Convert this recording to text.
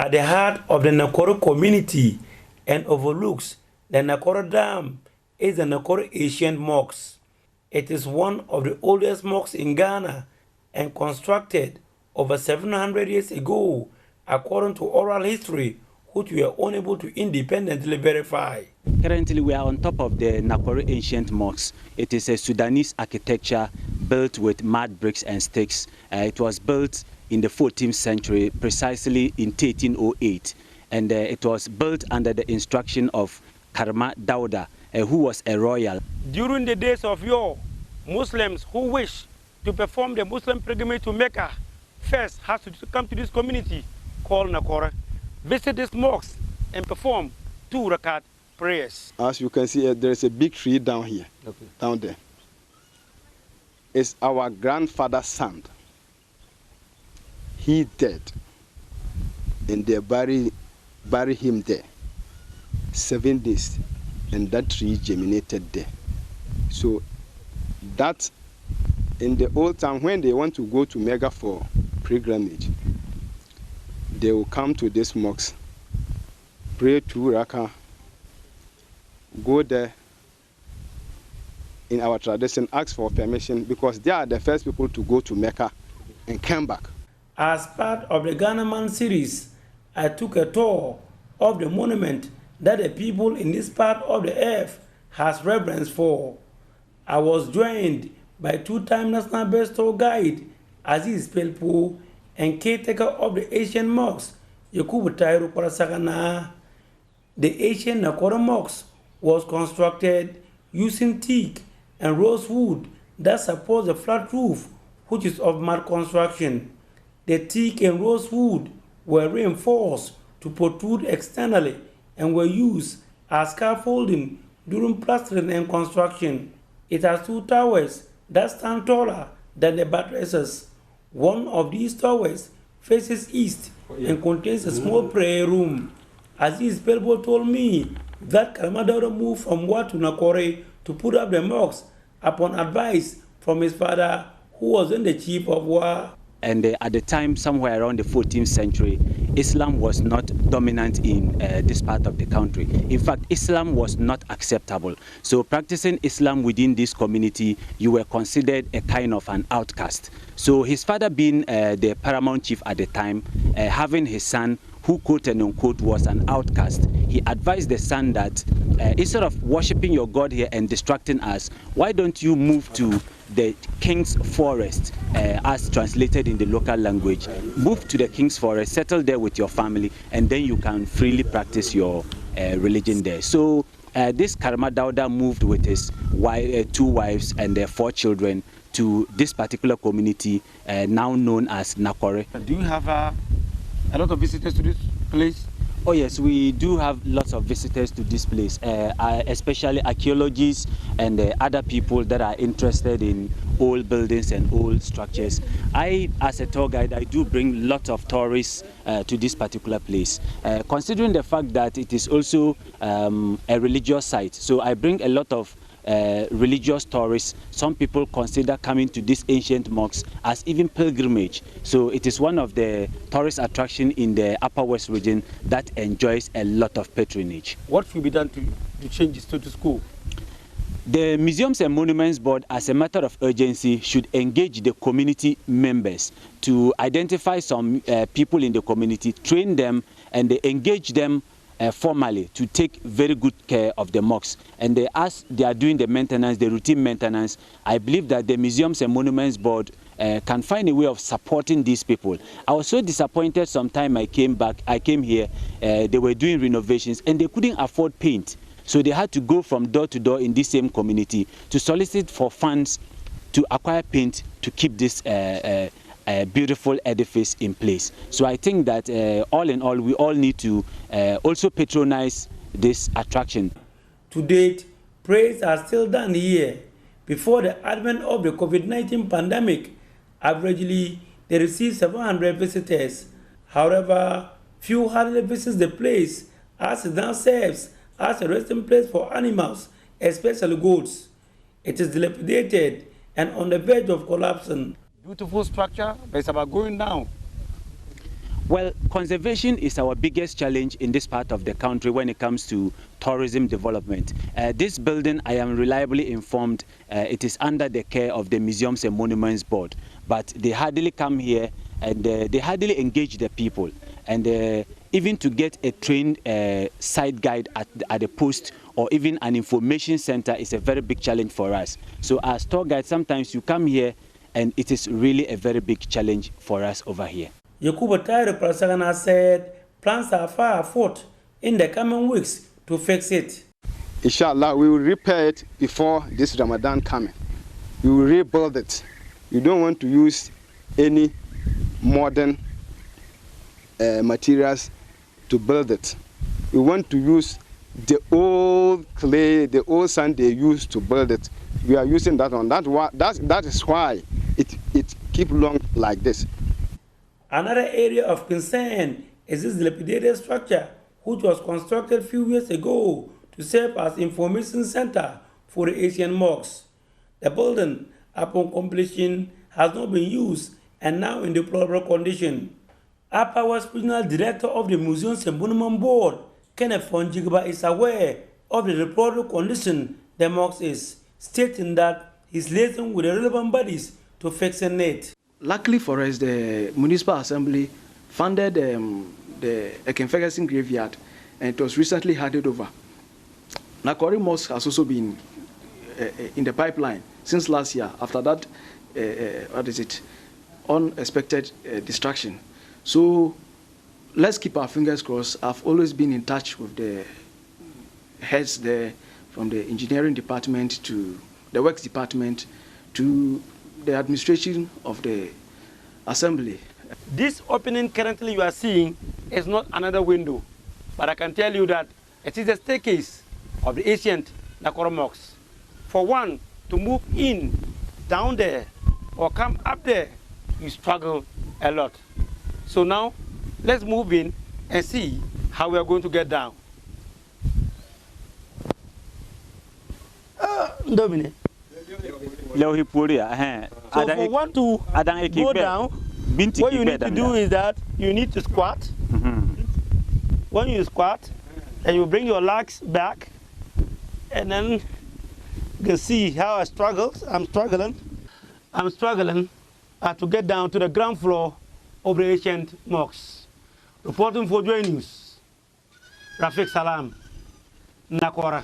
at the heart of the Nakori community and overlooks the Nakori Dam is the Nakori ancient mosque. It is one of the oldest mosques in Ghana and constructed over 700 years ago, according to oral history, which we are unable to independently verify. Currently, we are on top of the Nakori ancient mosque. It is a Sudanese architecture built with mud bricks and sticks. It was built in the 14th century, precisely in 1308. And it was built under the instruction of Karma Dauda, who was a royal. During the days of yore, Muslims who wish to perform the Muslim pilgrimage to Mecca first has to come to this community called Nakori, visit this mosque and perform 2 rakat prayers. As you can see, there is a big tree down here, down there. It's our grandfather's son. He dead, and they bury him there. 7 days, and that tree germinated there. So that, in the old time, when they want to go to Mecca for pilgrimage, they will come to this mosque, pray 2 rakah, go there. In our tradition, ask for permission because they are the first people to go to Mecca and come back. As part of the Ghana Man series, I took a tour of the monument that the people in this part of the earth has reverence for. I was joined by 2-time national best tour guide Aziz Pelpo and caretaker of the ancient mosque Yakubu Tairu Parasagana. The ancient Nakori mosque was constructed using teak and rosewood that supports the flat roof, which is of mud construction. The teak and rosewood were reinforced to protrude externally and were used as scaffolding during plastering and construction. It has 2 towers that stand taller than the buttresses. One of these towers faces east and contains a small prayer room. Aziz Pelbo told me that Karmadaro moved from Wa to Nakori to put up the mosque upon advice from his father, who was then the chief of Wa. And at the time, somewhere around the 14th century, Islam was not dominant in this part of the country. In fact, Islam was not acceptable. So practicing Islam within this community, you were considered a kind of an outcast. So his father being the paramount chief at the time, having his son, who quote and unquote was an outcast, he advised the son that instead of worshipping your God here and distracting us, why don't you move to the king's forest, as translated in the local language. Move to the king's forest, settle there with your family, and then you can freely practice your religion there. So this Karma Dauda moved with his 2 wives and their 4 children to this particular community, now known as Nakori. Do you have a lot of visitors to this place? Oh yes, we do have lots of visitors to this place, especially archaeologists and other people that are interested in old buildings and old structures. I, as a tour guide, I do bring lots of tourists to this particular place, considering the fact that it is also a religious site. So I bring a lot of religious tourists. Some people consider coming to this ancient mosque as even pilgrimage. So it is one of the tourist attractions in the Upper West region that enjoys a lot of patronage. What should be done to change the status quo? The Museums and Monuments Board, as a matter of urgency, should engage the community members to identify some people in the community, train them, and they engage them formally to take very good care of the mosques. And as they are doing the maintenance, the routine maintenance, I believe that the Museums and Monuments Board can find a way of supporting these people. I was so disappointed sometime I came here, they were doing renovations and they couldn't afford paint. So they had to go from door to door in this same community to solicit for funds to acquire paint to keep this beautiful edifice in place. So I think that all in all, we all need to also patronize this attraction. To date, prayers are still done here. Before the advent of the COVID-19 pandemic, averagely they receive 700 visitors. However, few hardly visit the place as it now serves as a resting place for animals, especially goats. It is dilapidated and on the verge of collapsing. Beautiful structure, but it's about going down. Well, conservation is our biggest challenge in this part of the country when it comes to tourism development. This building, I am reliably informed, it is under the care of the Museums and Monuments Board, but they hardly come here and they hardly engage the people. And even to get a trained site guide at the post or even an information center is a very big challenge for us. So as tour guides, sometimes you come here and it is really a very big challenge for us over here. Yakubu Tairo Prasagana said plans are far afoot in the coming weeks to fix it. Inshallah, we will repair it before this Ramadan coming. We will rebuild it. We don't want to use any modern materials to build it. We want to use the old clay, the old sand they used to build it. We are using that one. That is why it keeps long like this. Another area of concern is this dilapidated structure, which was constructed a few years ago to serve as information center for the Asian mosques. The building, upon completion, has not been used and now in deplorable condition. Apawa's regional director of the Museums and Monuments Board, Kenneth Fonjigba, is aware of the deplorable condition the mosque is, stating that he's liaising with the relevant bodies to fix it. Luckily for us, the Municipal Assembly funded the Ferguson graveyard, and it was recently handed over. Nakori mosque has also been in the pipeline since last year. After that, unexpected distraction. So let's keep our fingers crossed. I've always been in touch with the heads there, from the engineering department to the works department to the administration of the assembly. This opening currently you are seeing is not another window, but I can tell you that it is the staircase of the ancient Nakori mosque. For one to move in, down there, or come up there, you struggle a lot. So now, let's move in and see how we are going to get down. Dominic. So for one to go down, what you need to do is that you need to squat. When you squat, and you bring your legs back, and then you can see how I'm struggling to get down to the ground floor of the ancient mosque. Reporting for Joy News, Rafiq Salam, Nakora.